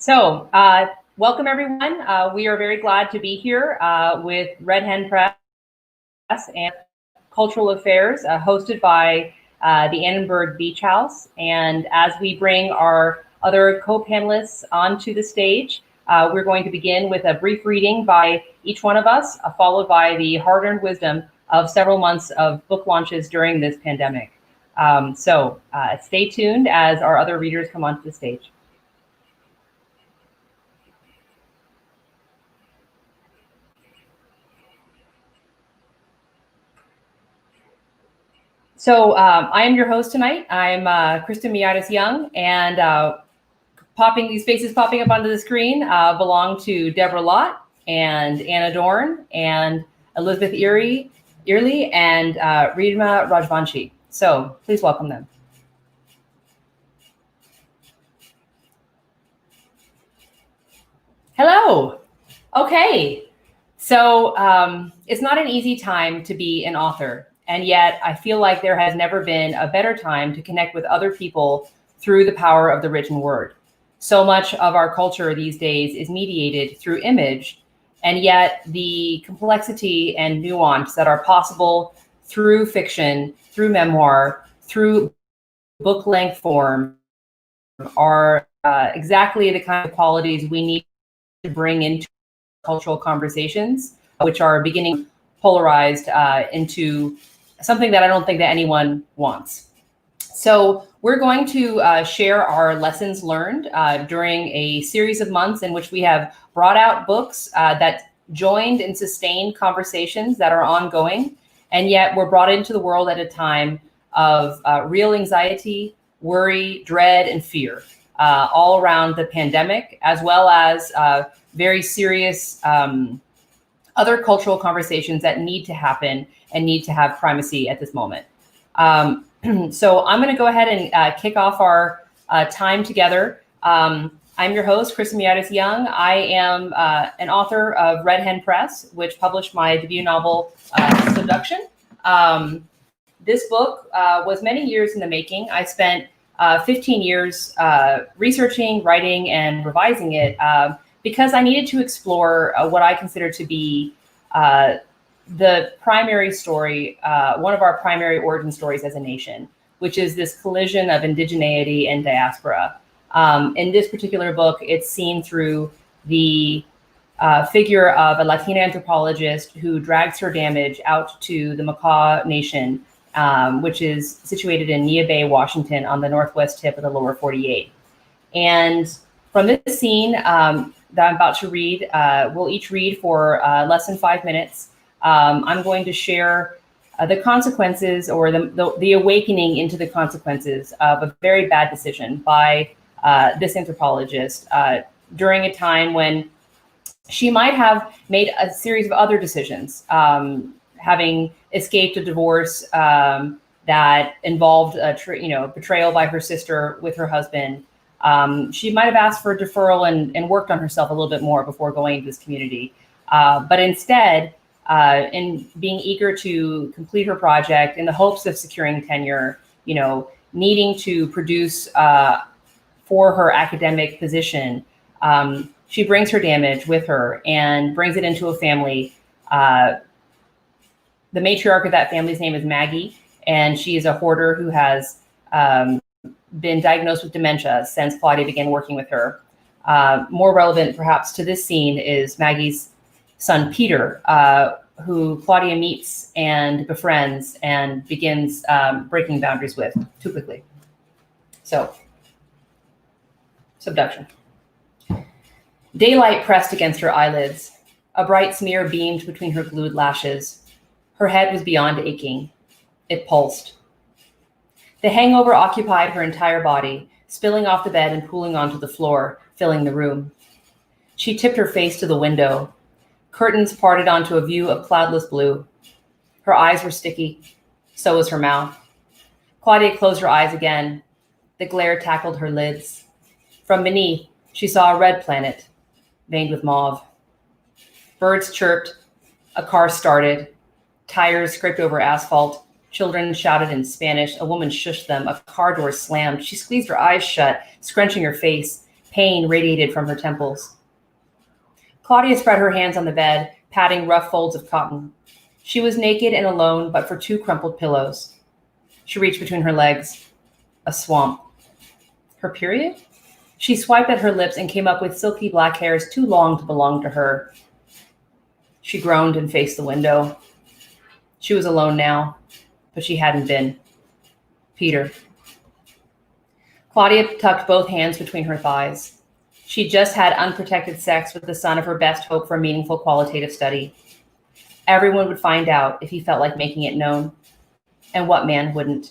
Welcome everyone. We are very glad to be here with Red Hen Press and Cultural Affairs, hosted by the Annenberg Beach House. And as we bring our other co-panelists onto the stage, we're going to begin with a brief reading by each one of us, followed by the hard-earned wisdom of several months of book launches during this pandemic. Stay tuned as our other readers come onto the stage. I am your host tonight. I'm Kristen Millares Young, and these faces popping up onto the screen belong to Deborah Lott and Anna Dorn and Elizabeth Earley and Reema Rajbanshi. So please welcome them. Hello. Okay. So it's not an easy time to be an author. And yet I feel like there has never been a better time to connect with other people through the power of the written word. So much of our culture these days is mediated through image, and yet the complexity and nuance that are possible through fiction, through memoir, through book-length form are exactly the kind of qualities we need to bring into cultural conversations, which are beginning polarized into something that I don't think that anyone wants. So we're going to share our lessons learned during a series of months in which we have brought out books that joined and sustained conversations that are ongoing, and yet were brought into the world at a time of real anxiety, worry, dread, and fear, all around the pandemic, as well as very serious other cultural conversations that need to happen and need to have primacy at this moment. So I'm going to go ahead and kick off our time together. I'm your host, Kristen Millares Young. I am an author of Red Hen Press, which published my debut novel, SUBDUCTION. This book was many years in the making. I spent 15 years researching, writing, and revising it because I needed to explore what I consider to be the primary story, one of our primary origin stories as a nation, which is this collision of indigeneity and diaspora. In this particular book, it's seen through the figure of a Latina anthropologist who drags her damage out to the Makah Nation, which is situated in Nia Bay, Washington, on the northwest tip of the lower 48. And from this scene that I'm about to read, we'll each read for less than 5 minutes. I'm going to share the consequences, or the awakening into the consequences of a very bad decision by this anthropologist during a time when she might have made a series of other decisions, having escaped a divorce that involved betrayal by her sister with her husband. She might have asked for a deferral and worked on herself a little bit more before going to this community. But instead, in being eager to complete her project in the hopes of securing tenure, needing to produce for her academic position, she brings her damage with her and brings it into a family. The matriarch of that family's name is Maggie, and she is a hoarder who has been diagnosed with dementia since Claudia began working with her. More relevant, perhaps, to this scene is Maggie's son, Peter, who Claudia meets and befriends and begins breaking boundaries with too quickly. So, SUBDUCTION. Daylight pressed against her eyelids. A bright smear beamed between her glued lashes. Her head was beyond aching. It pulsed. The hangover occupied her entire body, spilling off the bed and pooling onto the floor, filling the room. She tipped her face to the window. Curtains parted onto a view of cloudless blue. Her eyes were sticky. So was her mouth. Claudia closed her eyes again. The glare tackled her lids. From beneath, she saw a red planet, veined with mauve. Birds chirped. A car started. Tires scraped over asphalt. Children shouted in Spanish. A woman shushed them. A car door slammed. She squeezed her eyes shut, scrunching her face. Pain radiated from her temples. Claudia spread her hands on the bed, patting rough folds of cotton. She was naked and alone, but for 2 crumpled pillows. She reached between her legs. A swamp. Her period? She swiped at her lips and came up with silky black hairs too long to belong to her. She groaned and faced the window. She was alone now, but she hadn't been. Peter. Claudia tucked both hands between her thighs. She just had unprotected sex with the son of her best hope for meaningful qualitative study. Everyone would find out if he felt like making it known. And what man wouldn't?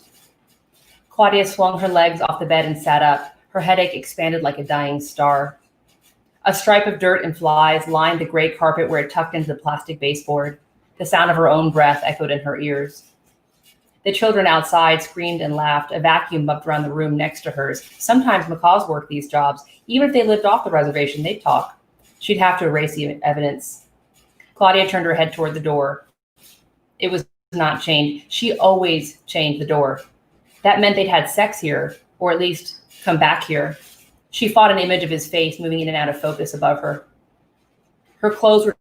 Claudia swung her legs off the bed and sat up. Her headache expanded like a dying star. A stripe of dirt and flies lined the gray carpet where it tucked into the plastic baseboard. The sound of her own breath echoed in her ears. The children outside screamed and laughed. A vacuum bumped around the room next to hers. Sometimes macaws worked these jobs. Even if they lived off the reservation, they'd talk. She'd have to erase the evidence. Claudia turned her head toward the door. It was not chained. She always chained the door. That meant they'd had sex here, or at least come back here. She fought an image of his face moving in and out of focus above her. Her clothes were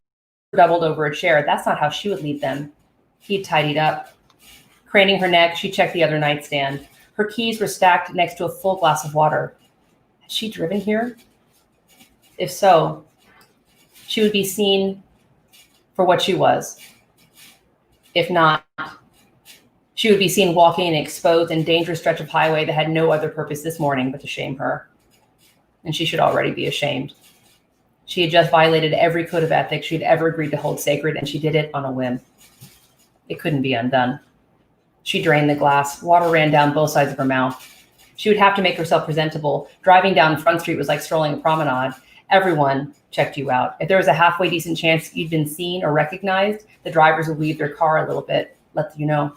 doubled over a chair. That's not how she would leave them. He'd tidied up. Craning her neck, she checked the other nightstand. Her keys were stacked next to a full glass of water. Had she driven here? If so, she would be seen for what she was. If not, she would be seen walking an exposed and dangerous stretch of highway that had no other purpose this morning but to shame her. And she should already be ashamed. She had just violated every code of ethics she'd ever agreed to hold sacred, and she did it on a whim. It couldn't be undone. She drained the glass. Water ran down both sides of her mouth. She would have to make herself presentable. Driving down Front Street was like strolling a promenade. Everyone checked you out. If there was a halfway decent chance you'd been seen or recognized, the drivers would weave their car a little bit, let you know.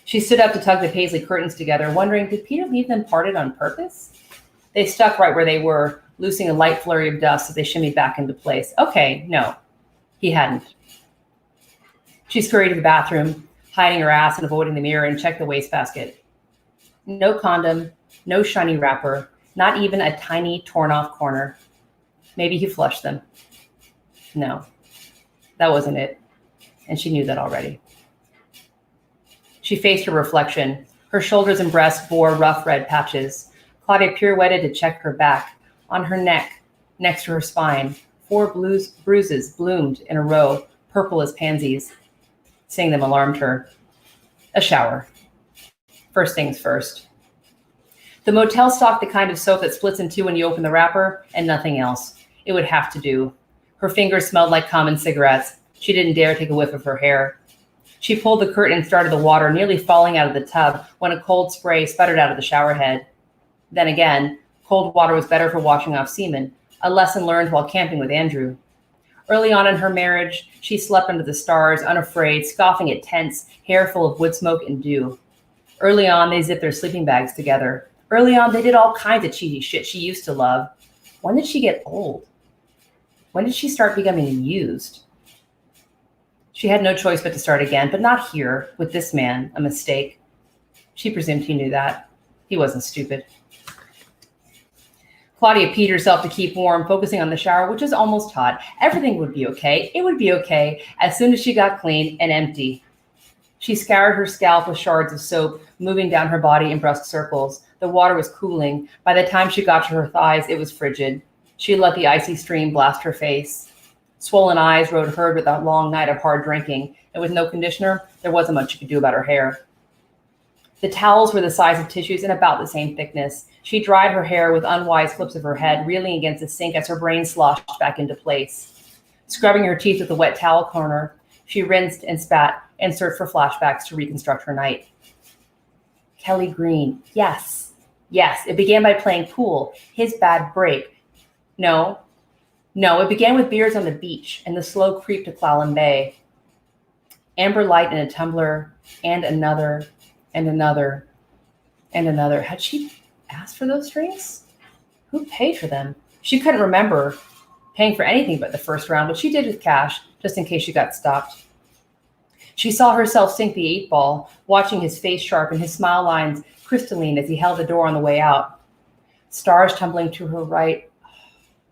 She stood up to tug the paisley curtains together, wondering, did Peter leave them parted on purpose? They stuck right where they were, loosing a light flurry of dust as they shimmied back into place. Okay, no, he hadn't. She scurried to the bathroom, hiding her ass and avoiding the mirror, and checked the wastebasket. No condom, no shiny wrapper, not even a tiny torn-off corner. Maybe he flushed them. No, that wasn't it, and she knew that already. She faced her reflection. Her shoulders and breasts bore rough red patches. Claudia pirouetted to check her back. On her neck, next to her spine, 4 bruises bloomed in a row, purple as pansies. Seeing them alarmed her. A shower. First things first. The motel stocked the kind of soap that splits in 2 when you open the wrapper, and nothing else. It would have to do. Her fingers smelled like common cigarettes. She didn't dare take a whiff of her hair. She pulled the curtain and started the water, nearly falling out of the tub when a cold spray sputtered out of the shower head. Then again, cold water was better for washing off semen, a lesson learned while camping with Andrew. Early on in her marriage, she slept under the stars, unafraid, scoffing at tents, hair full of wood smoke and dew. Early on, they zipped their sleeping bags together. Early on, they did all kinds of cheesy shit she used to love. When did she get old? When did she start becoming used? She had no choice but to start again, but not here, with this man, a mistake. She presumed he knew that. He wasn't stupid. Claudia peed herself to keep warm, focusing on the shower, which was almost hot. Everything would be okay. It would be okay as soon as she got clean and empty. She scoured her scalp with shards of soap, moving down her body in brusque circles. The water was cooling. By the time she got to her thighs, it was frigid. She let the icy stream blast her face. Swollen eyes rode herd with a long night of hard drinking, and with no conditioner, there wasn't much she could do about her hair. The towels were the size of tissues and about the same thickness. She dried her hair with unwise flips of her head, reeling against the sink as her brain sloshed back into place. Scrubbing her teeth with a wet towel corner, she rinsed and spat and searched for flashbacks to reconstruct her night. Kelly Green. Yes. It began by playing pool. His bad break. No, it began with beers on the beach and the slow creep to Clallam Bay. Amber light in a tumbler, and another, and another, and another. Had she asked for those drinks? Who paid for them? She couldn't remember paying for anything but the first round, but she did with cash, just in case she got stopped. She saw herself sink the 8-ball, watching his face sharpen, his smile lines crystalline as he held the door on the way out. stars tumbling to her right,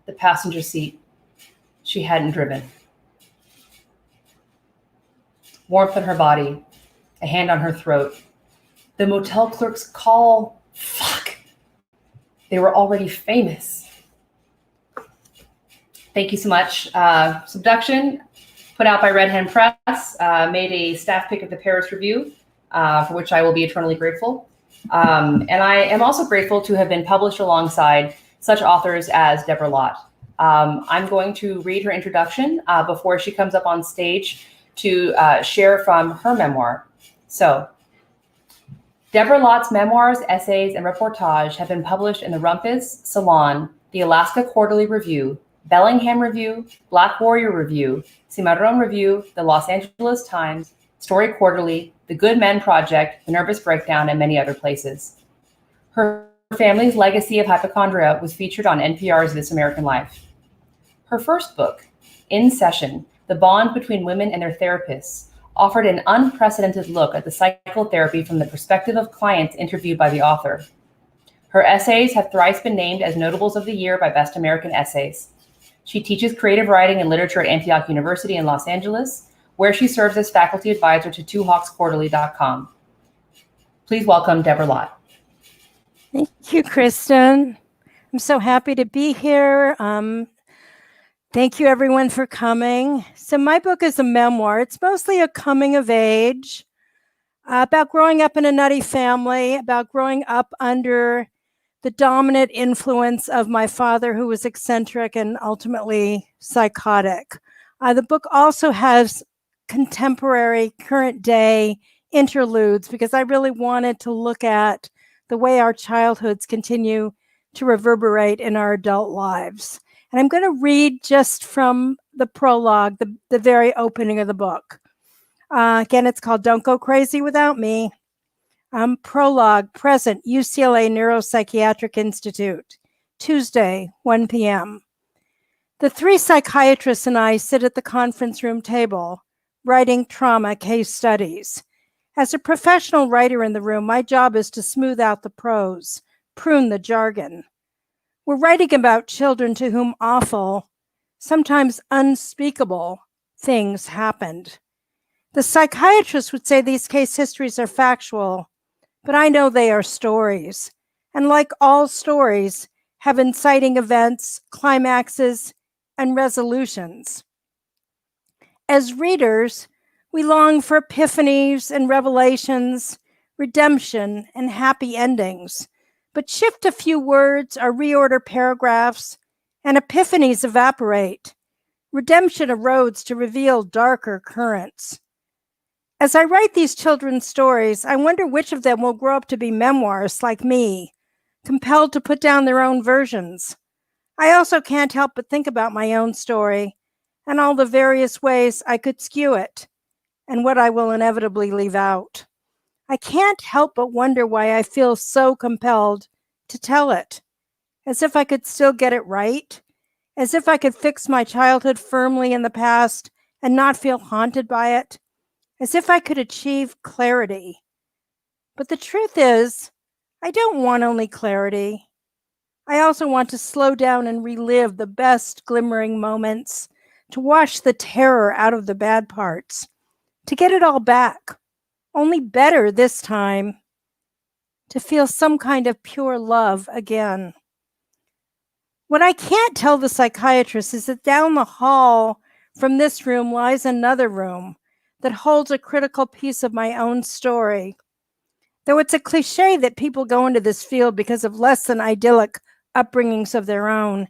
the passenger seat she hadn't driven. Warmth on her body, a hand on her throat. The motel clerk's call. Fuck. They were already famous. Thank you so much. Subduction, put out by Red Hen Press, made a staff pick of the Paris Review, for which I will be eternally grateful. And I am also grateful to have been published alongside such authors as Deborah Lott. I'm going to read her introduction before she comes up on stage to share from her memoir. So, Deborah Lott's memoirs, essays, and reportage have been published in the Rumpus, Salon, the Alaska Quarterly Review, Bellingham Review, Black Warrior Review, Cimarron Review, the Los Angeles Times, Story Quarterly, the Good Men Project, the Nervous Breakdown, and many other places. Her family's legacy of hypochondria was featured on NPR's This American Life. Her first book, In Session, The Bond Between Women and Their Therapists, offered an unprecedented look at the psychotherapy from the perspective of clients interviewed by the author. Her essays have thrice been named as Notables of the Year by Best American Essays. She teaches creative writing and literature at Antioch University in Los Angeles, where she serves as faculty advisor to twohawksquarterly.com. Please welcome Deborah Lott. Thank you, Kristen. I'm so happy to be here. Thank you, everyone, for coming. So my book is a memoir. It's mostly a coming of age about growing up in a nutty family, about growing up under the dominant influence of my father, who was eccentric and ultimately psychotic. The book also has contemporary, current day interludes because I really wanted to look at the way our childhoods continue to reverberate in our adult lives. And I'm going to read just from the prologue, the very opening of the book. Again, it's called Don't Go Crazy Without Me. Prologue, present, UCLA Neuropsychiatric Institute, Tuesday, 1 p.m. The three psychiatrists and I sit at the conference room table, writing trauma case studies. As a professional writer in the room, my job is to smooth out the prose, prune the jargon. We're writing about children to whom awful, sometimes unspeakable, things happened. The psychiatrist would say these case histories are factual, but I know they are stories, and like all stories, have inciting events, climaxes, and resolutions. As readers, we long for epiphanies and revelations, redemption, and happy endings. But shift a few words or reorder paragraphs, and epiphanies evaporate. Redemption erodes to reveal darker currents. As I write these children's stories, I wonder which of them will grow up to be memoirs like me, compelled to put down their own versions. I also can't help but think about my own story and all the various ways I could skew it and what I will inevitably leave out. I can't help but wonder why I feel so compelled to tell it, as if I could still get it right, as if I could fix my childhood firmly in the past and not feel haunted by it, as if I could achieve clarity. But the truth is, I don't want only clarity. I also want to slow down and relive the best glimmering moments, to wash the terror out of the bad parts, to get it all back. Only better this time, to feel some kind of pure love again. What I can't tell the psychiatrist is that down the hall from this room lies another room that holds a critical piece of my own story. Though it's a cliche that people go into this field because of less than idyllic upbringings of their own,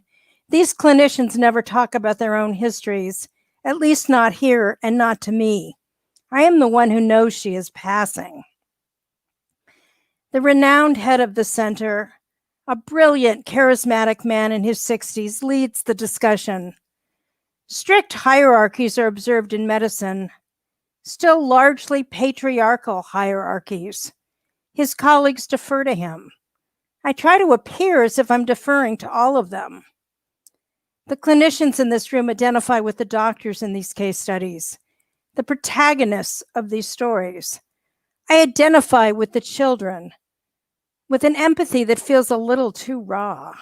these clinicians never talk about their own histories, at least not here and not to me. I am the one who knows she is passing. The renowned head of the center, a brilliant, charismatic man in his 60s, leads the discussion. Strict hierarchies are observed in medicine, still largely patriarchal hierarchies. His colleagues defer to him. I try to appear as if I'm deferring to all of them. The clinicians in this room identify with the doctors in these case studies, the protagonists of these stories. I identify with the children, with an empathy that feels a little too raw.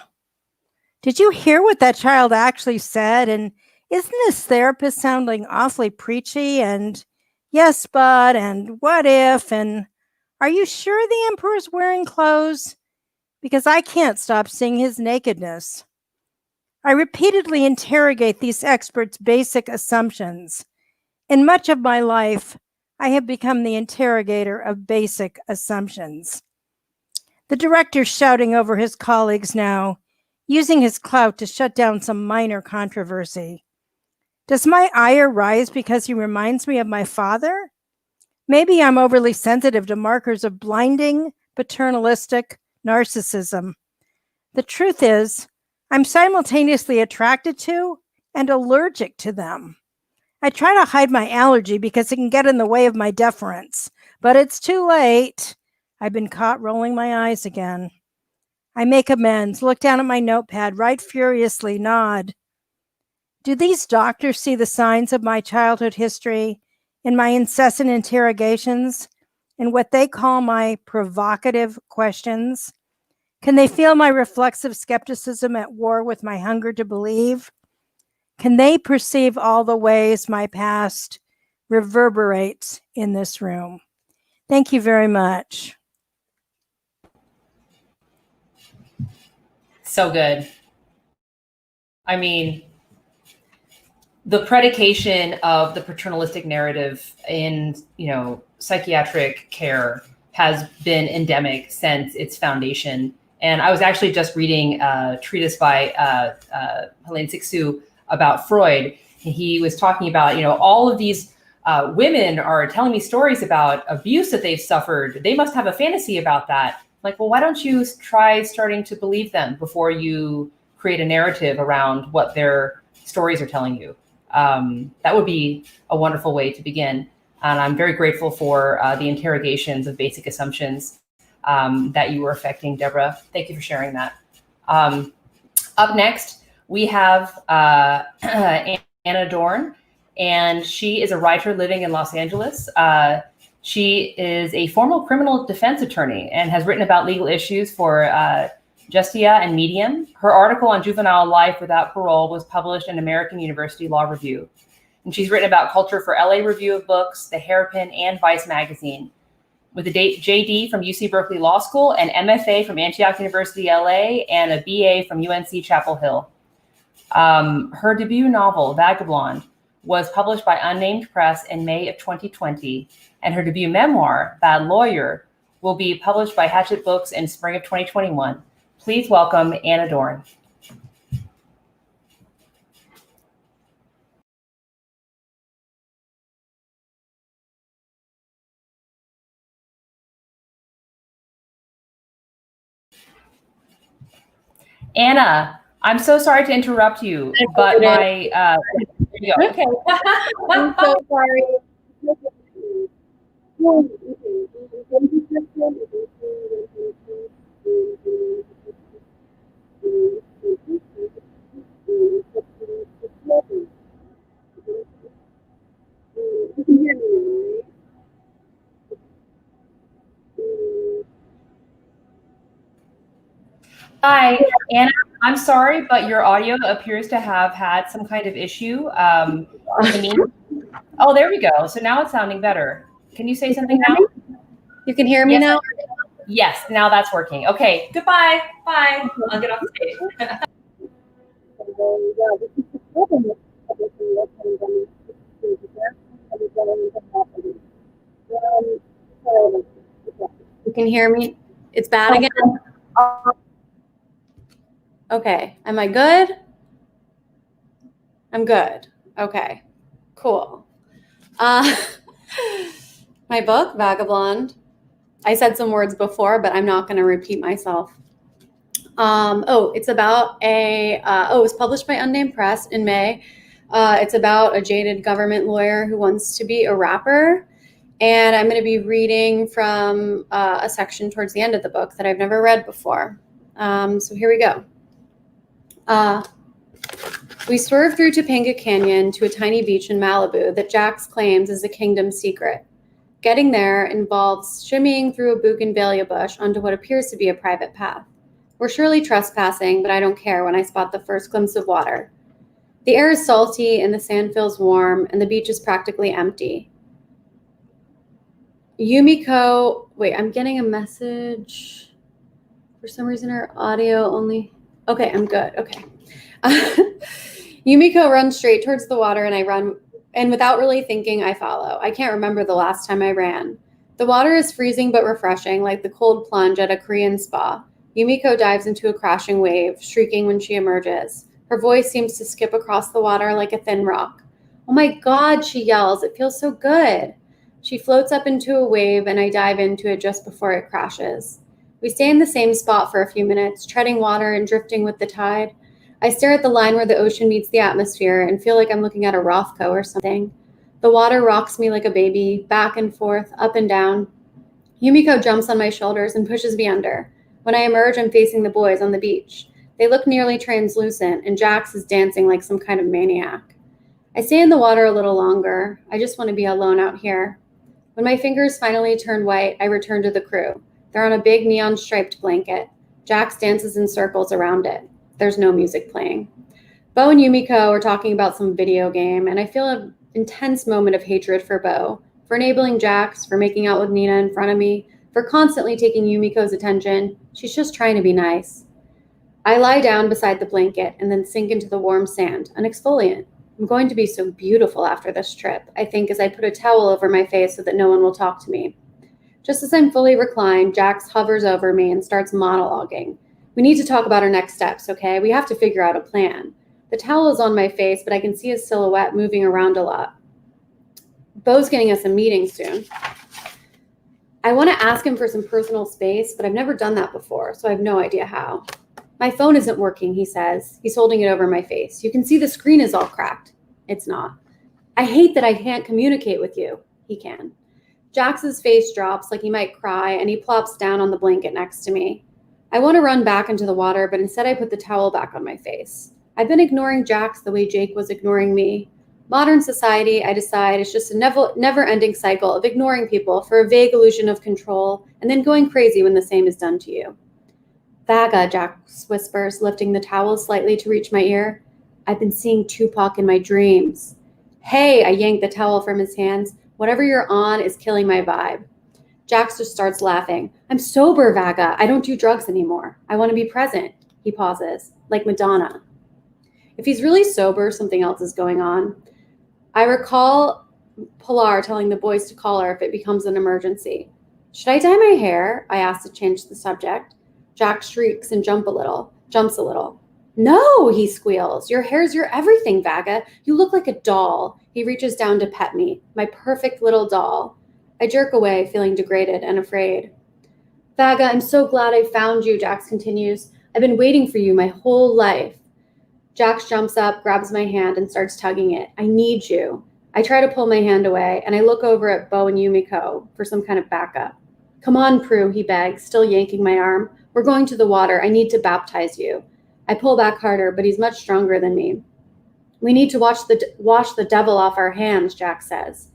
Did you hear what that child actually said? And isn't this therapist sounding awfully preachy? And yes, but, and what if, and are you sure the emperor's wearing clothes? Because I can't stop seeing his nakedness. I repeatedly interrogate these experts' basic assumptions. In much of my life, I have become the interrogator of basic assumptions. The director's shouting over his colleagues now, using his clout to shut down some minor controversy. Does my ire rise because he reminds me of my father? Maybe I'm overly sensitive to markers of blinding, paternalistic narcissism. The truth is, I'm simultaneously attracted to and allergic to them. I try to hide my allergy because it can get in the way of my deference, but it's too late. I've been caught rolling my eyes again. I make amends, look down at my notepad, write furiously, nod. Do these doctors see the signs of my childhood history in my incessant interrogations, in what they call my provocative questions? Can they feel my reflexive skepticism at war with my hunger to believe? Can they perceive all the ways my past reverberates in this room? Thank you very much. So good. I mean, the predication of the paternalistic narrative in, psychiatric care has been endemic since its foundation. And I was actually just reading a treatise by Helene Cixous about Freud. He was talking about, all of these women are telling me stories about abuse that they've suffered. They must have a fantasy about that. Like, well, why don't you try starting to believe them before you create a narrative around what their stories are telling you? That would be a wonderful way to begin. And I'm very grateful for the interrogations of basic assumptions that you were affecting, Deborah. Thank you for sharing that. Up next, we have Anna Dorn, and she is a writer living in Los Angeles. She is a former criminal defense attorney and has written about legal issues for Justia and Medium. Her article on juvenile life without parole was published in American University Law Review. And she's written about culture for LA Review of Books, The Hairpin, and Vice Magazine. With a JD from UC Berkeley Law School, an MFA from Antioch University, LA, and a BA from UNC Chapel Hill. Her debut novel, Vagabonde, was published by Unnamed Press in May of 2020, and her debut memoir, Bad Lawyer, will be published by Hachette Books in spring of 2021. Please welcome Anna Dorn. Anna, I'm so sorry to interrupt you, but my there you go. Okay. I'm so sorry. Hi, Anna. I'm sorry, but your audio appears to have had some kind of issue. Oh, there we go. So now it's sounding better. Can you say something now? You can hear me now? Yes, now that's working. Okay, goodbye. Bye. I'll get off the stage. You can hear me? It's bad again? Okay. Am I good? I'm good. Okay. Cool. My book, Vagabonde. I said some words before, but I'm not going to repeat myself. It's about it was published by Unnamed Press in May. It's about a jaded government lawyer who wants to be a rapper. And I'm going to be reading from a section towards the end of the book that I've never read before. So here we go. We swerve through Topanga Canyon to a tiny beach in Malibu that Jax claims is a kingdom secret. Getting there involves shimmying through a bougainvillea bush onto what appears to be a private path. We're surely trespassing, but I don't care when I spot the first glimpse of water. The air is salty and the sand feels warm, and the beach is practically empty. Yumiko, wait, I'm getting a message. For some reason, her audio only. Okay, I'm good. Okay. Yumiko runs straight towards the water, and I run. And without really thinking, I follow. I can't remember the last time I ran. The water is freezing but refreshing, like the cold plunge at a Korean spa. Yumiko dives into a crashing wave, shrieking when she emerges. Her voice seems to skip across the water like a thin rock. Oh my God, she yells. It feels so good. She floats up into a wave, and I dive into it just before it crashes. We stay in the same spot for a few minutes, treading water and drifting with the tide. I stare at the line where the ocean meets the atmosphere and feel like I'm looking at a Rothko or something. The water rocks me like a baby, back and forth, up and down. Yumiko jumps on my shoulders and pushes me under. When I emerge, I'm facing the boys on the beach. They look nearly translucent, and Jax is dancing like some kind of maniac. I stay in the water a little longer. I just want to be alone out here. When my fingers finally turn white, I return to the crew. They're on a big neon-striped blanket. Jax dances in circles around it. There's no music playing. Bo and Yumiko are talking about some video game, and I feel an intense moment of hatred for Bo, for enabling Jax, for making out with Nina in front of me, for constantly taking Yumiko's attention. She's just trying to be nice. I lie down beside the blanket and then sink into the warm sand, an exfoliant. I'm going to be so beautiful after this trip, I think, as I put a towel over my face so that no one will talk to me. Just as I'm fully reclined, Jax hovers over me and starts monologuing. We need to talk about our next steps, okay? We have to figure out a plan. The towel is on my face, but I can see his silhouette moving around a lot. Bo's getting us a meeting soon. I want to ask him for some personal space, but I've never done that before, so I have no idea how. My phone isn't working, he says. He's holding it over my face. You can see the screen is all cracked. It's not. I hate that I can't communicate with you. He can. Jax's face drops like he might cry, and he plops down on the blanket next to me. I want to run back into the water, but instead I put the towel back on my face. I've been ignoring Jax the way Jake was ignoring me. Modern society, I decide, is just a never-ending cycle of ignoring people for a vague illusion of control and then going crazy when the same is done to you. Vaga, Jax whispers, lifting the towel slightly to reach my ear. I've been seeing Tupac in my dreams. Hey, I yank the towel from his hands. Whatever you're on is killing my vibe. Jax just starts laughing. I'm sober, Vaga. I don't do drugs anymore. I want to be present. He pauses, like Madonna. If he's really sober, something else is going on. I recall Pilar telling the boys to call her if it becomes an emergency. Should I dye my hair? I ask to change the subject. Jax shrieks and jumps a little. No, he squeals. Your hair's your everything, Vaga. You look like a doll. He reaches down to pet me, my perfect little doll. I jerk away, feeling degraded and afraid. Vaga, I'm so glad I found you, Jax continues. I've been waiting for you my whole life. Jax jumps up, grabs my hand, and starts tugging it. I need you. I try to pull my hand away, and I look over at Bo and Yumiko for some kind of backup. Come on, Prue, he begs, still yanking my arm. We're going to the water. I need to baptize you. I pull back harder, but he's much stronger than me. We need to wash the devil off our hands, Jax says.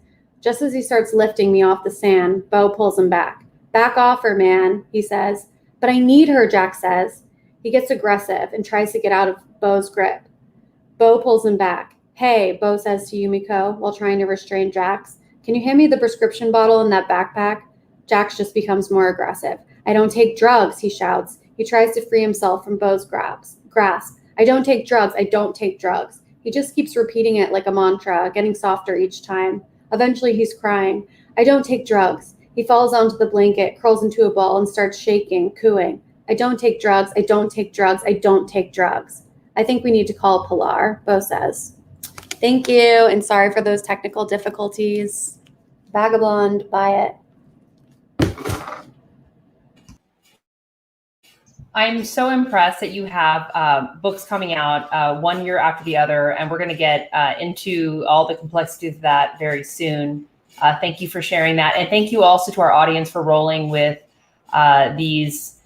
Just as he starts lifting me off the sand, Bo pulls him back. Back off her, man, he says. But I need her, Jax says. He gets aggressive and tries to get out of Bo's grip. Bo pulls him back. Hey, Bo says to Yumiko while trying to restrain Jax. Can you hand me the prescription bottle in that backpack? Jax just becomes more aggressive. I don't take drugs, he shouts. He tries to free himself from Bo's grasp. I don't take drugs. I don't take drugs. He just keeps repeating it like a mantra, getting softer each time. Eventually, he's crying. I don't take drugs. He falls onto the blanket, curls into a ball, and starts shaking, cooing. I don't take drugs. I don't take drugs. I don't take drugs. I think we need to call Pilar, Bo says. Thank you, and sorry for those technical difficulties. Vagabond, buy it. I'm so impressed that you have books coming out 1 year after the other, and we're going to get into all the complexities of that very soon. Thank you for sharing that. And thank you also to our audience for rolling with these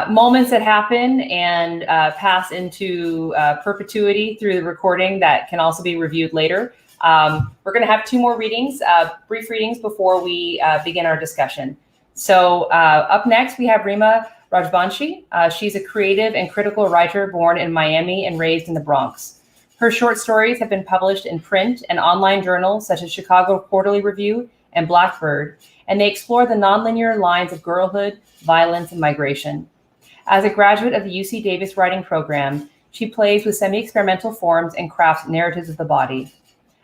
moments that happen and pass into perpetuity through the recording that can also be reviewed later. We're going to have two more readings, brief readings before we begin our discussion. So up next, we have Reema Rajbanshi. She's a creative and critical writer born in Miami and raised in the Bronx. Her short stories have been published in print and online journals such as Chicago Quarterly Review and Blackbird, and they explore the nonlinear lines of girlhood, violence, and migration. As a graduate of the UC Davis writing program, she plays with semi-experimental forms and crafts narratives of the body.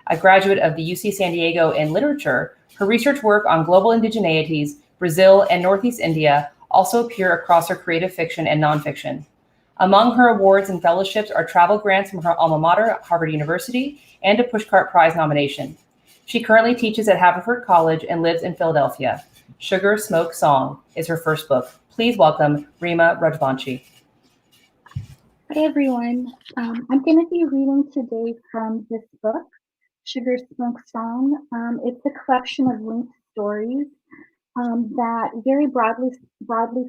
A graduate of the UC San Diego in literature, her research work on global indigeneities, Brazil, and Northeast India also appear across her creative fiction and nonfiction. Among her awards and fellowships are travel grants from her alma mater, Harvard University, and a Pushcart Prize nomination. She currently teaches at Haverford College and lives in Philadelphia. Sugar, Smoke, Song is her first book. Please welcome Reema Rajbanshi. Hi, everyone. I'm going to be reading today from this book, Sugar, Smoke, Song. It's a collection of linked stories that very broadly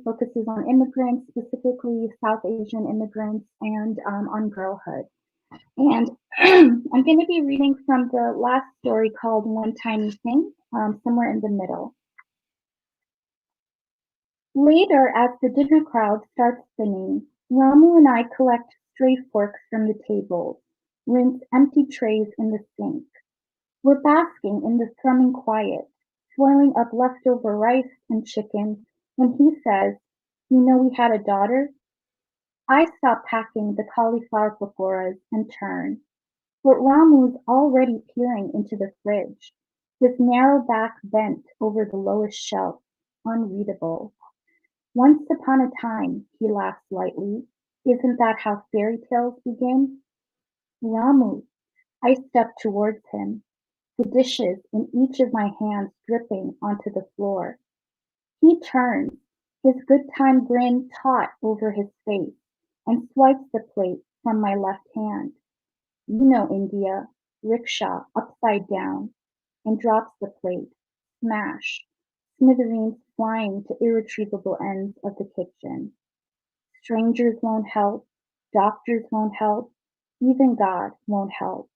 focuses on immigrants, specifically South Asian immigrants, and on girlhood. And I'm going to be reading from the last story called One Tiny Thing, somewhere in the middle. Later, as the dinner crowd starts thinning, Ramu and I collect stray forks from the table, rinse empty trays in the sink. We're basking in the thrumming quiet, swirling up leftover rice and chicken when he says, "You know we had a daughter?" I stop packing the cauliflower pakoras and turn, but Ramu's already peering into the fridge, his narrow back bent over the lowest shelf, unreadable. "Once upon a time," he laughs lightly. "Isn't that how fairy tales begin?" "Ramu." I step towards him, the dishes in each of my hands dripping onto the floor. He turns, his good time grin taut over his face, and swipes the plate from my left hand. "You know India, rickshaw upside down," and drops the plate, smash, smithereens flying to irretrievable ends of the kitchen. Strangers won't help, doctors won't help, even God won't help.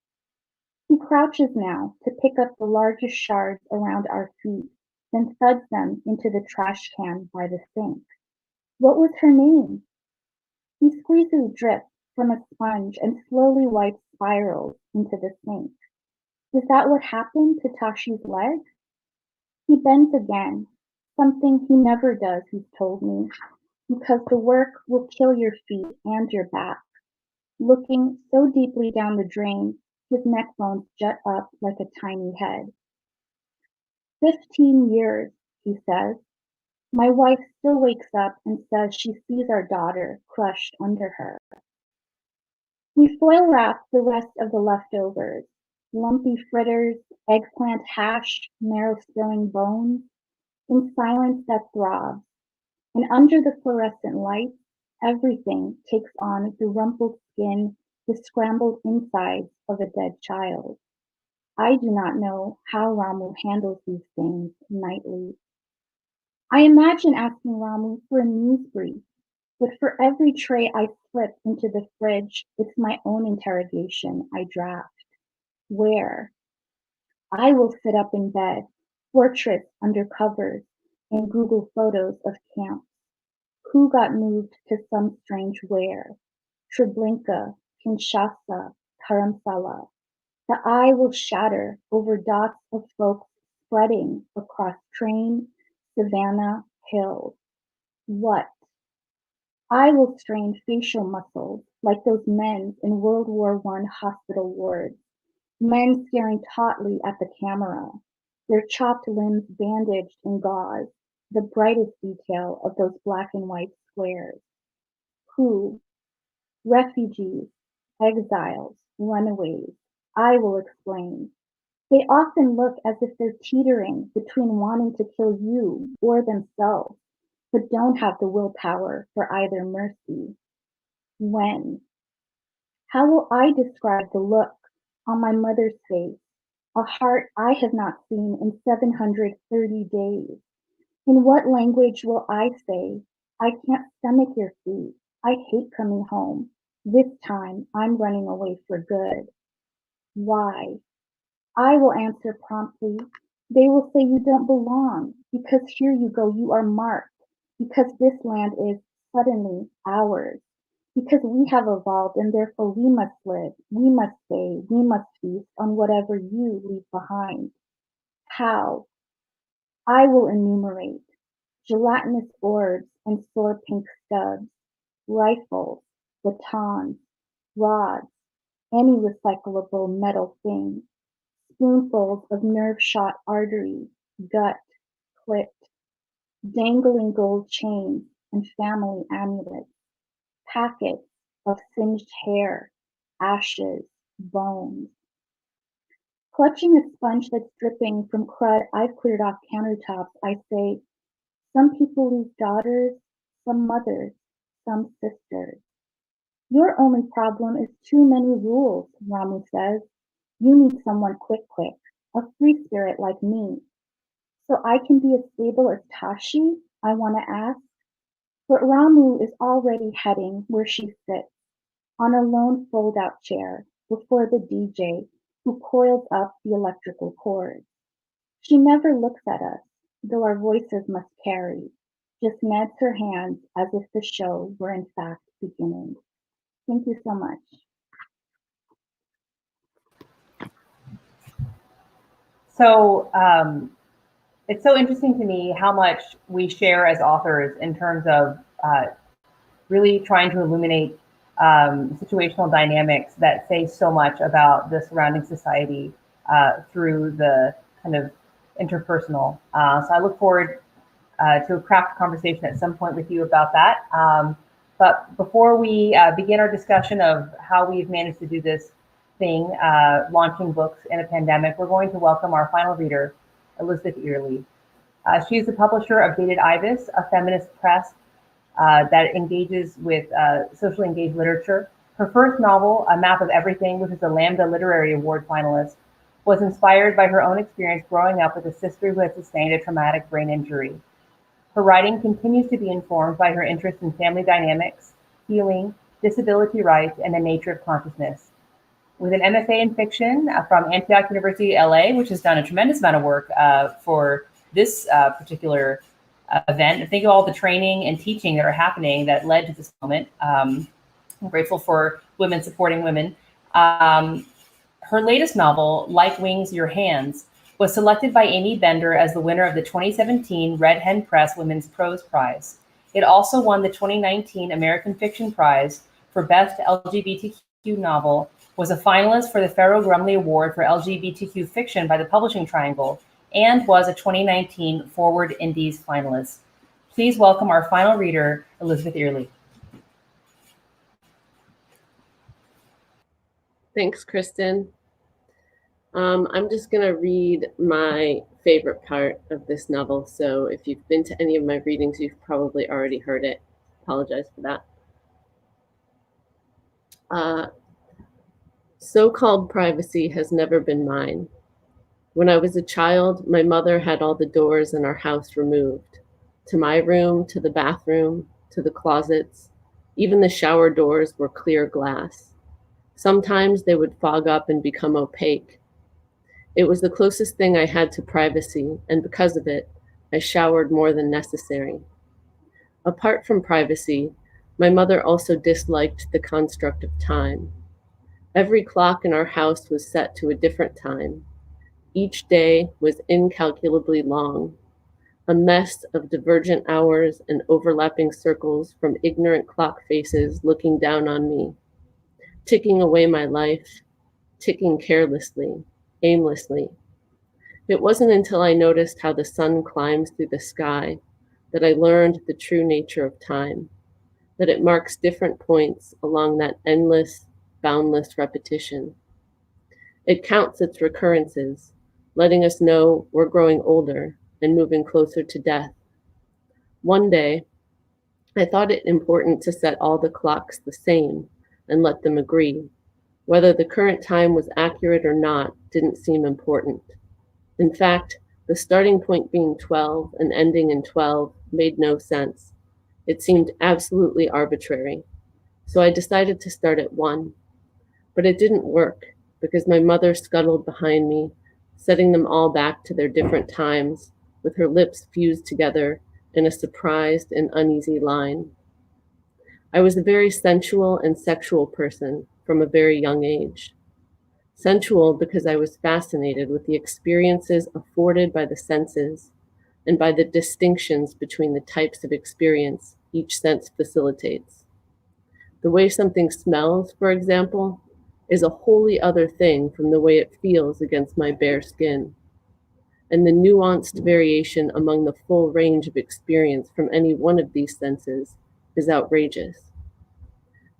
He crouches now to pick up the largest shards around our feet, then thuds them into the trash can by the sink. "What was her name?" He squeezes drip from a sponge and slowly wipes spirals into the sink. "Is that what happened to Tashi's leg?" He bends again, something he never does, he's told me, because the work will kill your feet and your back. Looking so deeply down the drain, his neck bones jut up like a tiny head. 15 years, he says. My wife still wakes up and says she sees our daughter crushed under her. We foil wrap the rest of the leftovers. Lumpy fritters, eggplant hash, marrow-spilling bones, in silence that throbs. And under the fluorescent lights, everything takes on the rumpled skin, the scrambled insides of a dead child. I do not know how Ramu handles these things nightly. I imagine asking Ramu for a news brief, but for every tray I slip into the fridge, it's my own interrogation I draft. Where? I will sit up in bed, fortress under covers, and Google photos of camps. Who got moved to some strange where? Treblinka, Kinshasa, Dharamsala. The eye will shatter over dots of folks spreading across train, savannah, hills. What? I will strain facial muscles like those men in World War I hospital wards, men staring tautly at the camera, their chopped limbs bandaged in gauze, the brightest detail of those black and white squares. Who? Refugees, exiles, runaways. I will explain. They often look as if they're teetering between wanting to kill you or themselves, but don't have the willpower for either mercy. When? How will I describe the look on my mother's face, a heart I have not seen in 730 days? In what language will I say, I can't stomach your food, I hate coming home, this time I'm running away for good? Why? I will answer promptly. They will say you don't belong, because here you go, you are marked, because this land is suddenly ours, because we have evolved and therefore we must live, we must stay, we must feast on whatever you leave behind. How? I will enumerate. Gelatinous orbs and sore pink stubs, rifles, batons, rods, any recyclable metal thing, spoonfuls of nerve-shot arteries, gut, clit, dangling gold chains and family amulets, packets of singed hair, ashes, bones. Clutching a sponge that's dripping from crud I've cleared off countertops, I say, some people lose daughters, some mothers, some sisters. Your only problem is too many rules, Ramu says. You need someone quick, a free spirit like me. So I can be as stable as Tashi, I want to ask. But Ramu is already heading where she sits, on a lone fold-out chair before the DJ who coils up the electrical cords. She never looks at us, though our voices must carry, just nods her hands as if the show were in fact beginning. Thank you so much. So it's so interesting to me how much we share as authors in terms of really trying to illuminate situational dynamics that say so much about the surrounding society through the kind of interpersonal. So I look forward to a craft conversation at some point with you about that. But before we begin our discussion of how we've managed to do this thing, launching books in a pandemic, we're going to welcome our final reader, Elizabeth Earley. She is the publisher of Dated Ibis, a feminist press that engages with socially engaged literature. Her first novel, A Map of Everything, which is a Lambda Literary Award finalist, was inspired by her own experience growing up with a sister who had sustained a traumatic brain injury. Her writing continues to be informed by her interest in family dynamics, healing, disability rights, and the nature of consciousness. With an MFA in fiction from Antioch University, LA, which has done a tremendous amount of work for this particular event. Think of all the training and teaching that are happening that led to this moment. I'm grateful for women supporting women. Her latest novel, Like Wings, Your Hands, was selected by Amy Bender as the winner of the 2017 Red Hen Press Women's Prose Prize. It also won the 2019 American Fiction Prize for Best LGBTQ Novel, was a finalist for the Farrow Grumley Award for LGBTQ Fiction by the Publishing Triangle, and was a 2019 Forward Indies finalist. Please welcome our final reader, Elizabeth Earley. Thanks, Kristen. I'm just going to read my favorite part of this novel. So if you've been to any of my readings, you've probably already heard it. Apologize for that. So-called privacy has never been mine. When I was a child, my mother had all the doors in our house removed. To my room, to the bathroom, to the closets. Even the shower doors were clear glass. Sometimes they would fog up and become opaque. It was the closest thing I had to privacy, and because of it, I showered more than necessary. Apart from privacy, my mother also disliked the construct of time. Every clock in our house was set to a different time. Each day was incalculably long, a mess of divergent hours and overlapping circles from ignorant clock faces looking down on me, ticking away my life, ticking carelessly, aimlessly. It wasn't until I noticed how the sun climbs through the sky that I learned the true nature of time, that it marks different points along that endless, boundless repetition. It counts its recurrences, letting us know we're growing older and moving closer to death. One day, I thought it important to set all the clocks the same and let them agree. Whether the current time was accurate or not didn't seem important. In fact, the starting point being 12 and ending in 12 made no sense. It seemed absolutely arbitrary. So I decided to start at 1. But it didn't work because my mother scuttled behind me setting them all back to their different times, with her lips fused together in a surprised and uneasy line. I was a very sensual and sexual person from a very young age. Sensual because I was fascinated with the experiences afforded by the senses and by the distinctions between the types of experience each sense facilitates. The way something smells, for example, is a wholly other thing from the way it feels against my bare skin. And the nuanced variation among the full range of experience from any one of these senses is outrageous.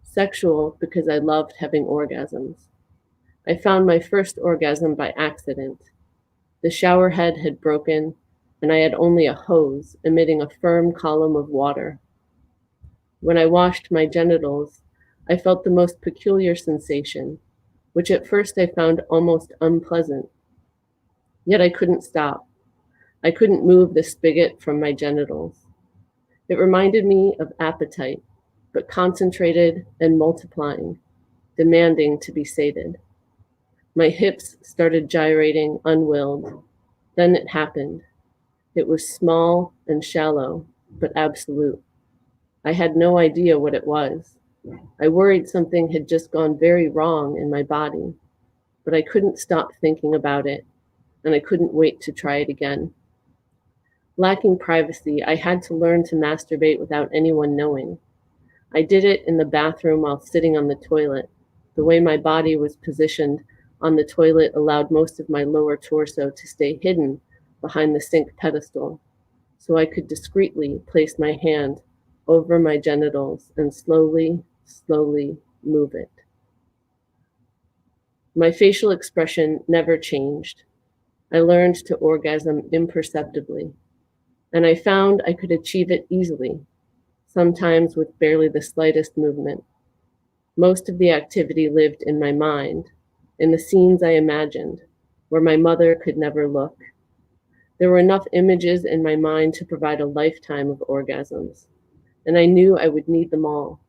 Sexual because I loved having orgasms. I found my first orgasm by accident. The shower head had broken, and I had only a hose emitting a firm column of water. When I washed my genitals, I felt the most peculiar sensation, which at first I found almost unpleasant. Yet I couldn't stop. I couldn't move the spigot from my genitals. It reminded me of appetite, but concentrated and multiplying, demanding to be sated. My hips started gyrating unwilled. Then it happened. It was small and shallow, but absolute. I had no idea what it was. I worried something had just gone very wrong in my body, but I couldn't stop thinking about it, and I couldn't wait to try it again. Lacking privacy, I had to learn to masturbate without anyone knowing. I did it in the bathroom while sitting on the toilet. The way my body was positioned on the toilet allowed most of my lower torso to stay hidden behind the sink pedestal, so I could discreetly place my hand over my genitals and slowly move it. My facial expression never changed. I learned to orgasm imperceptibly, and I found I could achieve it easily, sometimes with barely the slightest movement. Most of the activity lived in my mind, in the scenes I imagined, where my mother could never look. There were enough images in my mind to provide a lifetime of orgasms, and I knew I would need them all,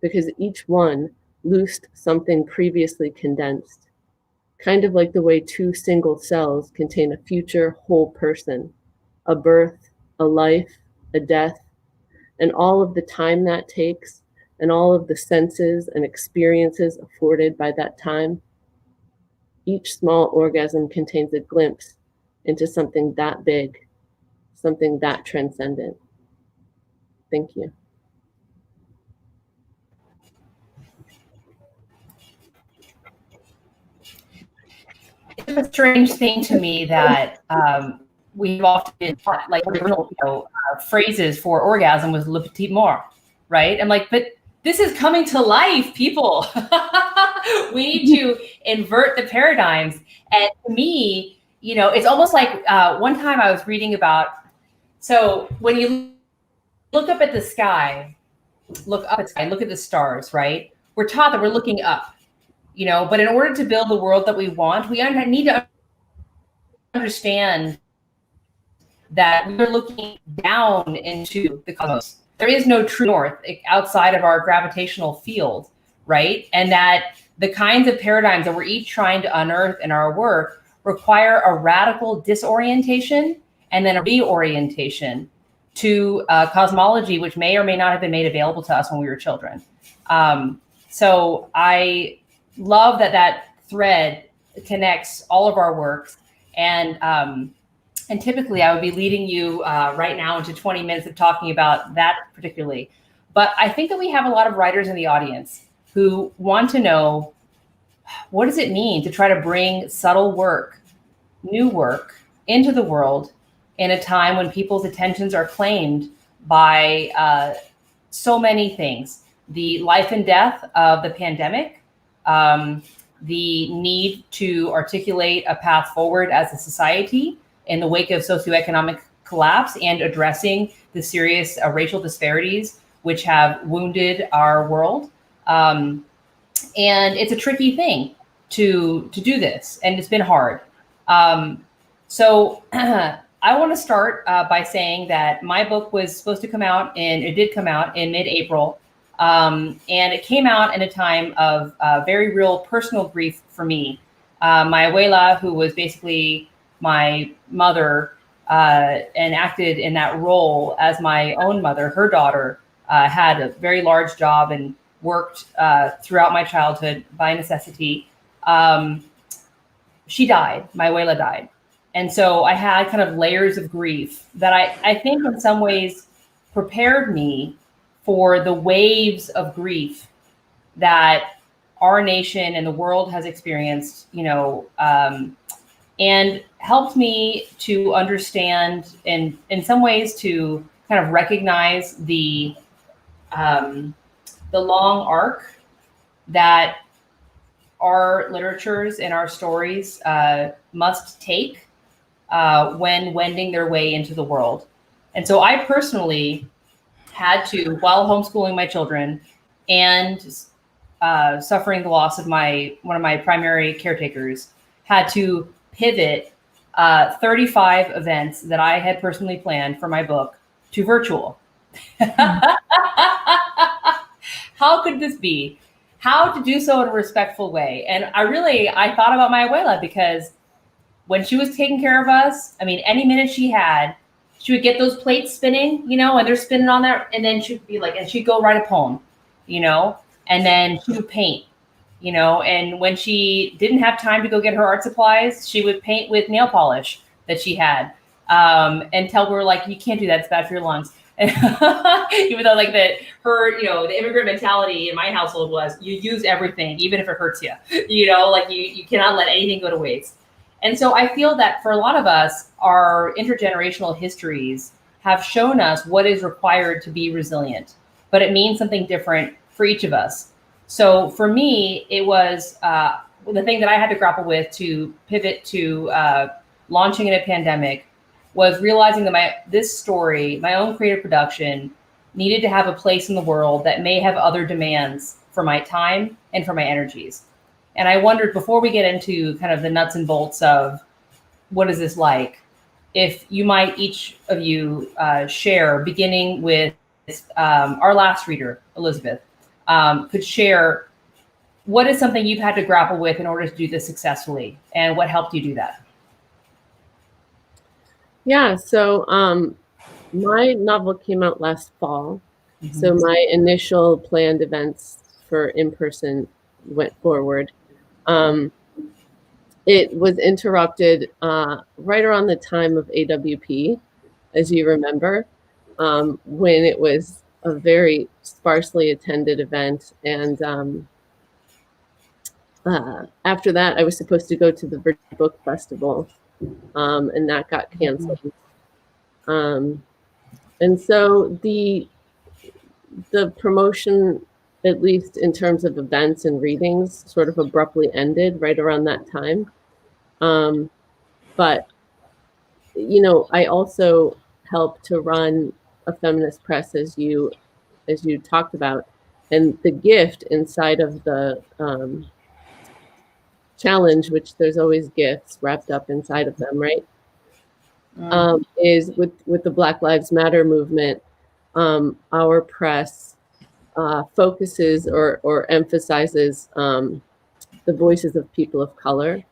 because each one loosed something previously condensed, kind of like the way two single cells contain a future whole person, a birth, a life, a death, and all of the time that takes, and all of the senses and experiences afforded by that time. Each small orgasm contains a glimpse into something that big, something that transcendent. Thank you. It's a strange thing to me that we've often been taught, like, phrases for orgasm was le petit mort, right? I'm like, but this is coming to life, people. We need to invert the paradigms. And to me, it's almost like one time I was reading about, so when you look up at the sky, look at the stars, right? We're taught that we're looking up, but in order to build the world that we want, we need to understand that we're looking down into the cosmos. There is no true north outside of our gravitational field, right? And that the kinds of paradigms that we're each trying to unearth in our work require a radical disorientation and then a reorientation to cosmology, which may or may not have been made available to us when we were children. So I love that thread connects all of our works. And typically I would be leading you right now into 20 minutes of talking about that particularly. But I think that we have a lot of writers in the audience who want to know, what does it mean to try to bring subtle work, new work into the world in a time when people's attentions are claimed by so many things? The life and death of the pandemic, the need to articulate a path forward as a society in the wake of socioeconomic collapse and addressing the serious racial disparities which have wounded our world. And it's a tricky thing to do this, and it's been hard. So I want to start by saying that my book was supposed to come out, and it did come out in mid-April. And it came out in a time of very real personal grief for me. My abuela, who was basically my mother, and acted in that role as my own mother, her daughter, had a very large job and worked throughout my childhood by necessity. She died. My abuela died. And so I had kind of layers of grief that I think in some ways prepared me for the waves of grief that our nation and the world has experienced, and helped me to understand and in some ways to kind of recognize the long arc that our literatures and our stories must take when wending their way into the world. And so I personally had to, while homeschooling my children and suffering the loss of one of my primary caretakers, had to pivot 35 events that I had personally planned for my book to virtual. How could this be? How to do so in a respectful way? And I thought about my abuela, because when she was taking care of us, I mean, any minute she had, she would get those plates spinning, and they're spinning on that. And then she'd be like, and she'd go write a poem, and then she would paint, and when she didn't have time to go get her art supplies, she would paint with nail polish that she had, until we were like, you can't do that. It's bad for your lungs. Even though the immigrant mentality in my household was you use everything, even if it hurts you, you cannot let anything go to waste. And so I feel that for a lot of us, our intergenerational histories have shown us what is required to be resilient, but it means something different for each of us. So for me, it was the thing that I had to grapple with to pivot to launching in a pandemic was realizing that this story, my own creative production, needed to have a place in the world that may have other demands for my time and for my energies. And I wondered, before we get into kind of the nuts and bolts of what is this like, if you might each of you share, beginning with our last reader, Elizabeth, could share what is something you've had to grapple with in order to do this successfully, and what helped you do that? Yeah, so my novel came out last fall. Mm-hmm. So my initial planned events for in-person went forward. It was interrupted right around the time of AWP, as you remember, when it was a very sparsely attended event. And after that, I was supposed to go to the Virginia Book Festival, and that got canceled. And so the promotion, at least in terms of events and readings, sort of abruptly ended right around that time. But, I also helped to run a feminist press, as you talked about. And the gift inside of the challenge, which there's always gifts wrapped up inside of them, right? Is with the Black Lives Matter movement, our press focuses or emphasizes the voices of people of color.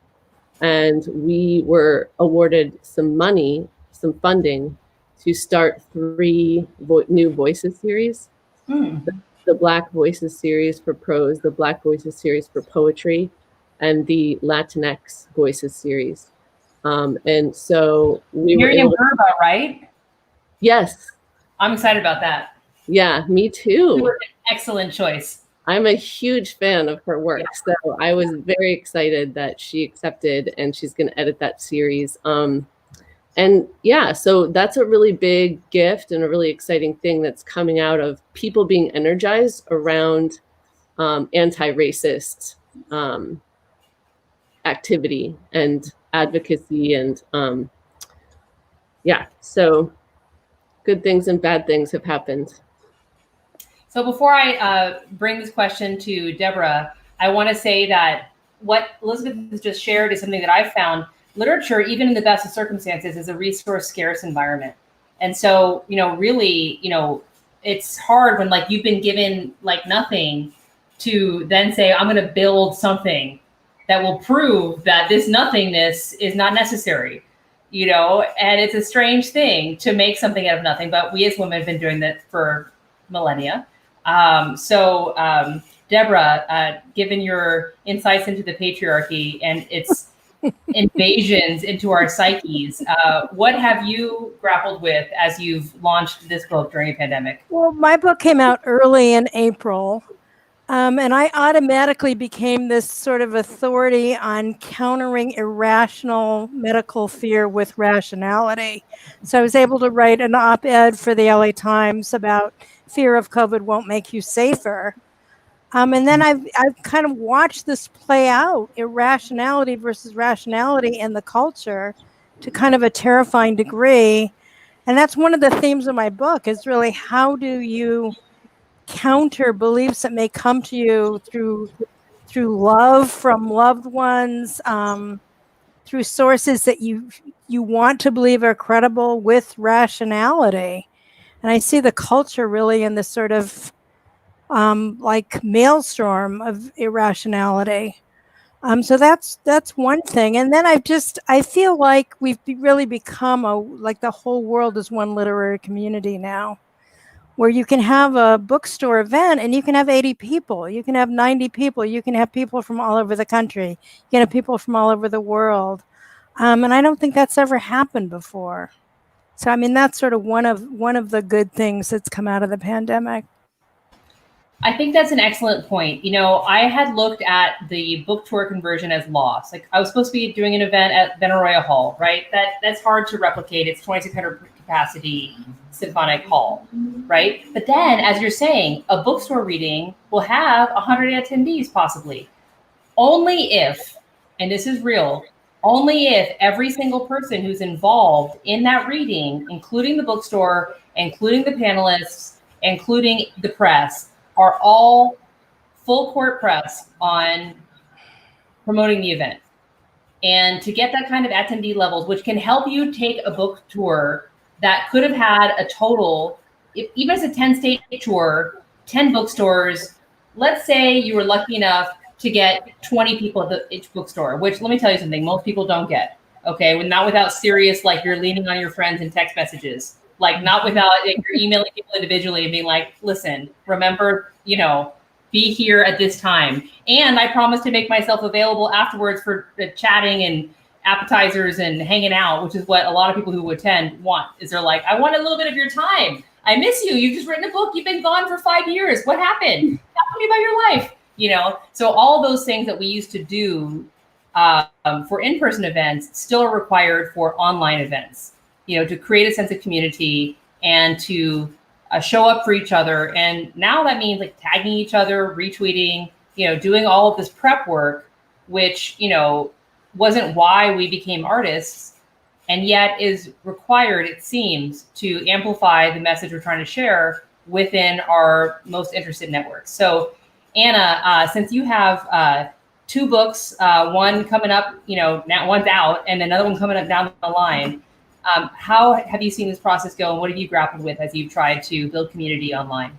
And we were awarded some funding to start 3 new Voices series. The Black Voices series for prose, the Black Voices series for poetry, and the Latinx Voices series. And so we were able to, right? Yes. I'm excited about that. Yeah, me too. Excellent choice. I'm a huge fan of her work. Yeah. So I was very excited that she accepted, and she's going to edit that series. And yeah, so that's a really big gift and a really exciting thing that's coming out of people being energized around anti-racist activity and advocacy. And yeah, so good things and bad things have happened. So before I bring this question to Deborah, I want to say that what Elizabeth has just shared is something that I've found. Literature, even in the best of circumstances, is a resource scarce environment. And so, really, it's hard when you've been given nothing to then say, I'm going to build something that will prove that this nothingness is not necessary, you know, and it's a strange thing to make something out of nothing, but we as women have been doing that for millennia. Deborah, given your insights into the patriarchy and its invasions into our psyches, what have you grappled with as you've launched this book during a pandemic? Well, my book came out early in April, and I automatically became this sort of authority on countering irrational medical fear with rationality. So I was able to write an op-ed for the LA Times about fear of COVID won't make you safer. And then I've kind of watched this play out, irrationality versus rationality in the culture to kind of a terrifying degree. And that's one of the themes of my book is really how do you counter beliefs that may come to you through love from loved ones, through sources that you want to believe are credible with rationality. And I see the culture really in this sort of like maelstrom of irrationality. So that's one thing. And then I feel like we've really become like the whole world is one literary community now, where you can have a bookstore event and you can have 80 people, you can have 90 people, you can have people from all over the country, you can have people from all over the world. And I don't think that's ever happened before. So, I mean, that's sort of one of the good things that's come out of the pandemic. I think that's an excellent point. You know, I had looked at the book tour conversion as lost. Like I was supposed to be doing an event at Benaroya Hall, right? That's hard to replicate. It's 2,600 capacity symphonic hall, right? But then, as you're saying, a bookstore reading will have 100 attendees possibly. Only if, and this is real, only if every single person who's involved in that reading, including the bookstore, including the panelists, including the press, are all full court press on promoting the event. And to get that kind of attendee levels, which can help you take a book tour that could have had a total, even as a 10-state tour, 10 bookstores, let's say you were lucky enough to get 20 people at each bookstore, which let me tell you something, most people don't get, okay? Not without serious, like you're leaning on your friends in text messages. Like not without like, you're emailing people individually and being like, listen, remember, you know, be here at this time. And I promise to make myself available afterwards for chatting and appetizers and hanging out, which is what a lot of people who attend want, is they're like, I want a little bit of your time. I miss you. You've just written a book. You've been gone for 5 years. What happened? Tell me about your life. You know, so all those things that we used to do for in-person events still are required for online events. You know, to create a sense of community and to show up for each other. And now that means like tagging each other, retweeting, you know, doing all of this prep work, which, you know, wasn't why we became artists and yet is required, it seems, to amplify the message we're trying to share within our most interested networks. So Anna, since you have 2 books, one coming up, you know, now one's out and another one coming up down the line, how have you seen this process go, and what have you grappled with as you've tried to build community online?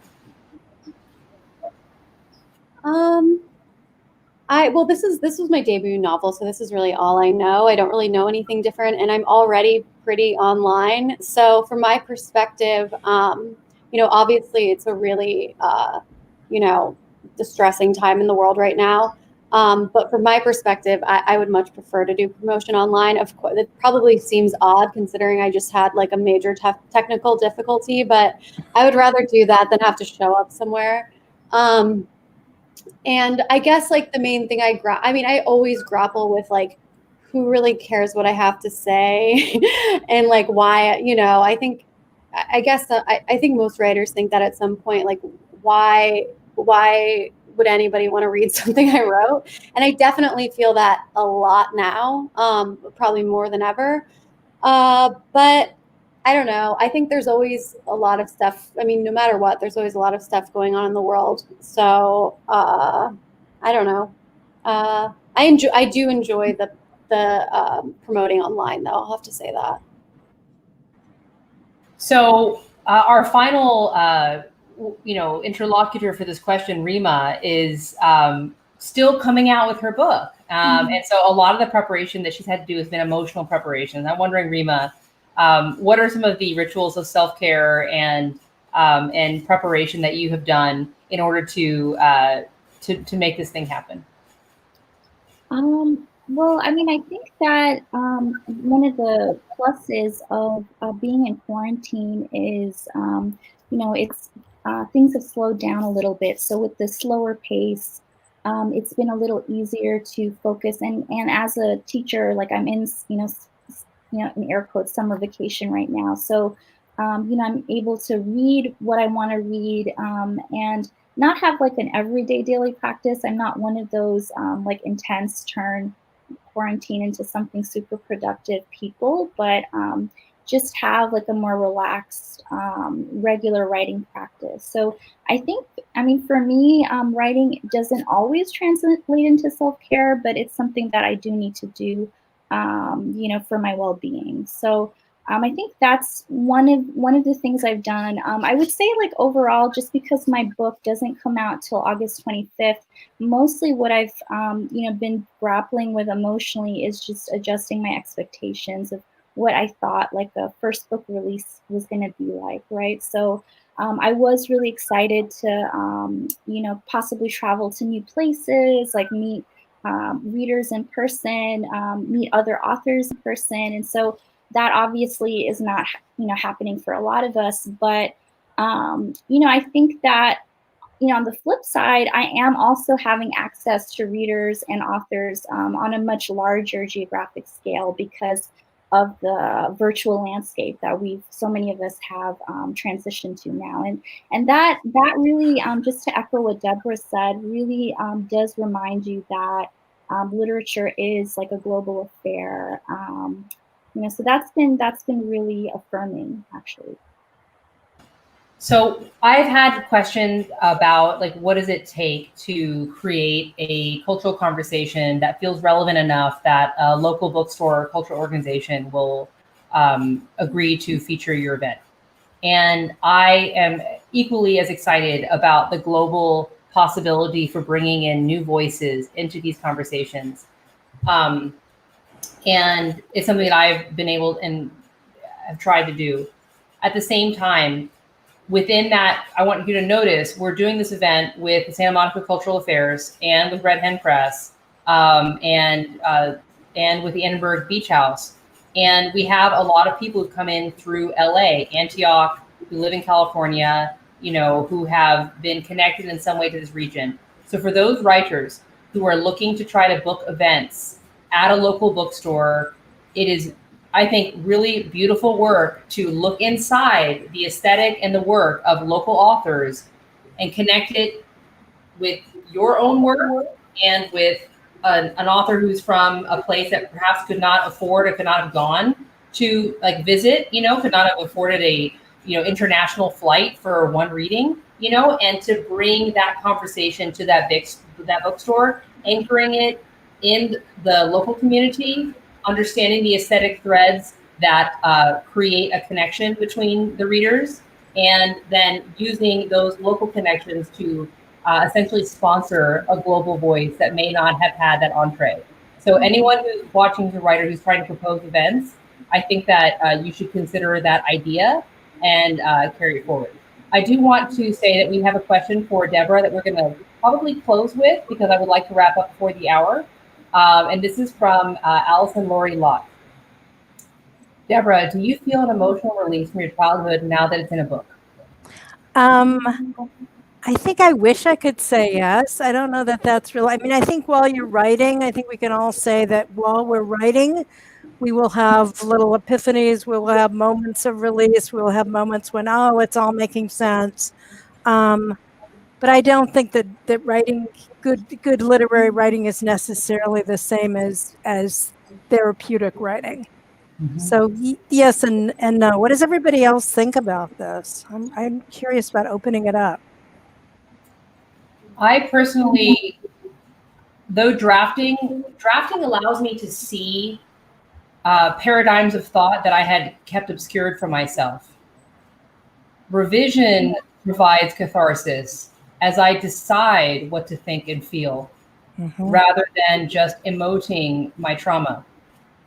Well, this was my debut novel, so this is really all I know. I don't really know anything different, and I'm already pretty online. So from my perspective, you know, obviously it's a really, you know, distressing time in the world right now. But from my perspective, I would much prefer to do promotion online. Of course, it probably seems odd considering I just had like a major technical difficulty, but I would rather do that than have to show up somewhere. And I guess like the main thing I always grapple with like, who really cares what I have to say and like why, you know, I think most writers think that at some point, like, why would anybody want to read something I wrote? And I definitely feel that a lot now, probably more than ever. But I don't know. I think there's always a lot of stuff. I mean, no matter what, there's always a lot of stuff going on in the world. So I don't know. I do enjoy the promoting online, though. I'll have to say that. So our final, you know, interlocutor for this question, Reema, is still coming out with her book. And so a lot of the preparation that she's had to do has been emotional preparation. I'm wondering, Reema, what are some of the rituals of self-care and preparation that you have done in order to make this thing happen? Well, I mean, I think that one of the pluses of being in quarantine is, it's things have slowed down a little bit. So with the slower pace, it's been a little easier to focus. And as a teacher, like I'm in, in air quotes, summer vacation right now. So, I'm able to read what I want to read and not have like an everyday daily practice. I'm not one of those like intense turn quarantine into something super productive people, but just have like a more relaxed, regular writing practice. So I think, I mean, for me, writing doesn't always translate into self-care, but it's something that I do need to do, for my well-being. So I think that's one of the things I've done. I would say, like, overall, just because my book doesn't come out till August 25th, mostly what I've been grappling with emotionally is just adjusting my expectations of what I thought like the first book release was going to be like, right? So I was really excited to possibly travel to new places, like meet readers in person, meet other authors in person, and so that obviously is not, happening for a lot of us. But, I think that, on the flip side, I am also having access to readers and authors on a much larger geographic scale because of the virtual landscape that so many of us have transitioned to now. And that really, just to echo what Deborah said, really does remind you that literature is like a global affair. So that's been really affirming, actually. So I've had questions about, like, what does it take to create a cultural conversation that feels relevant enough that a local bookstore or cultural organization will agree to feature your event. And I am equally as excited about the global possibility for bringing in new voices into these conversations. And it's something that I've been able and have tried to do. At the same time, within that, I want you to notice we're doing this event with the Santa Monica Cultural Affairs and with Red Hen Press and with the Annenberg Beach House. And we have a lot of people who come in through LA, Antioch, who live in California, who have been connected in some way to this region. So for those writers who are looking to try to book events at a local bookstore, it is, I think, really beautiful work to look inside the aesthetic and the work of local authors and connect it with your own work and with an author who's from a place that perhaps could not afford or could not have gone to visit, could not have afforded a, international flight for one reading, and to bring that conversation to that bookstore, anchoring it in the local community, understanding the aesthetic threads that create a connection between the readers, and then using those local connections to essentially sponsor a global voice that may not have had that entree. So anyone who's watching, who's a writer who's trying to propose events, I think that you should consider that idea and carry it forward. I do want to say that we have a question for Deborah that we're going to probably close with, because I would like to wrap up before the hour. And this is from Allison Lori Lott. Deborah, do you feel an emotional release from your childhood now that it's in a book? I think I wish I could say yes. I don't know that that's real. I mean, I think while you're writing, I think we can all say that while we're writing, we will have little epiphanies. We will have moments of release. We will have moments when, oh, it's all making sense. But I don't think that writing, good literary writing is necessarily the same as therapeutic writing. Mm-hmm. So yes and no. What does everybody else think about this? I'm curious about opening it up. I personally, though drafting allows me to see paradigms of thought that I had kept obscured from myself. Revision provides catharsis as I decide what to think and feel. rather than just emoting my trauma,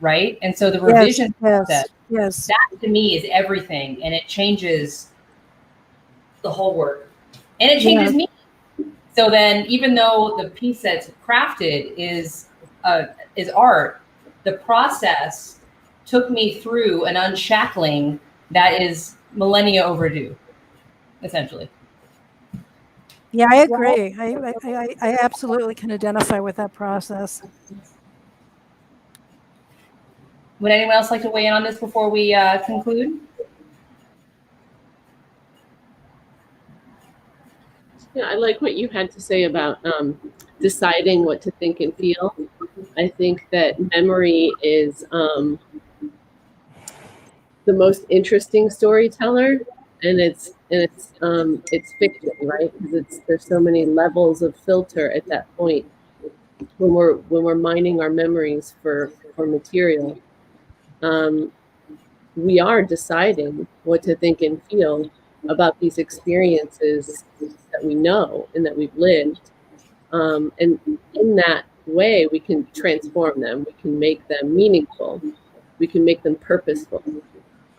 right? And so the revision process, that to me is everything, and it changes the whole work, and it changes me. So then, even though the piece that's crafted is art, the process took me through an unshackling that is millennia overdue, essentially. Yeah, I agree. I absolutely can identify with that process. Would anyone else like to weigh in on this before we conclude? Yeah, I like what you had to say about deciding what to think and feel. I think that memory is the most interesting storyteller, and it's fiction, right? Because there's so many levels of filter at that point when we're mining our memories for material. We are deciding what to think and feel about these experiences that we know and that we've lived. And in that way, we can transform them. We can make them meaningful. We can make them purposeful.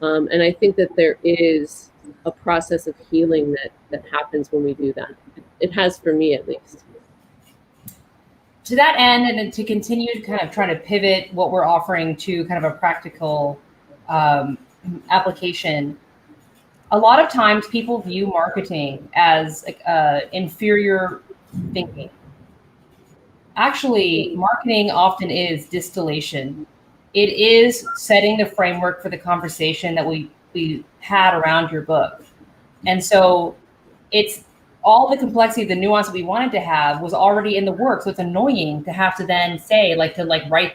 And I think that there is a process of healing that happens when we do that. It has for me, at least. To that end, and then to continue to kind of try to pivot what we're offering to kind of a practical application, a lot of times people view marketing as inferior thinking. Actually, marketing often is distillation. It is setting the framework for the conversation that we had around your book. And so it's all the complexity, the nuance that we wanted to have was already in the work. So it's annoying to have to then say, write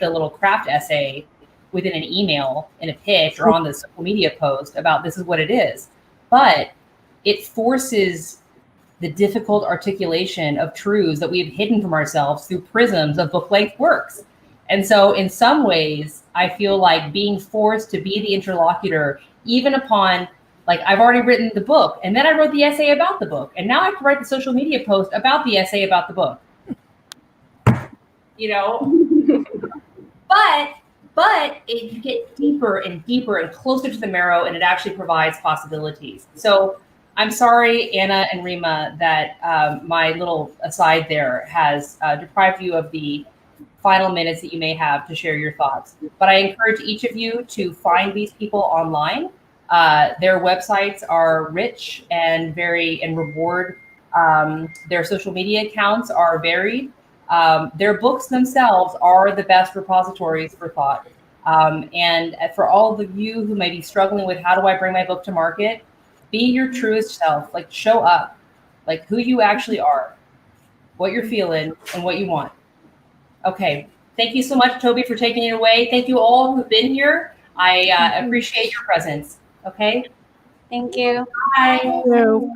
the little craft essay within an email, in a pitch, or on the social media post about this is what it is. But it forces the difficult articulation of truths that we've hidden from ourselves through prisms of book-length works. And so in some ways, I feel like being forced to be the interlocutor, even upon, like, I've already written the book, and then I wrote the essay about the book, and now I have to write the social media post about the essay about the book. You know? But you get deeper and deeper and closer to the marrow, and it actually provides possibilities. So I'm sorry, Anna and Reema, that my little aside there has deprived you of the final minutes that you may have to share your thoughts. But I encourage each of you to find these people online. Their websites are rich and reward. Their social media accounts are varied. Their books themselves are the best repositories for thought. And for all of you who may be struggling with, how do I bring my book to market? Be your truest self, like show up, like who you actually are, what you're feeling, and what you want. Okay, thank you so much, Toby, for taking it away. Thank you all who've been here. I appreciate your presence. Okay? Thank you. Bye. Thank you.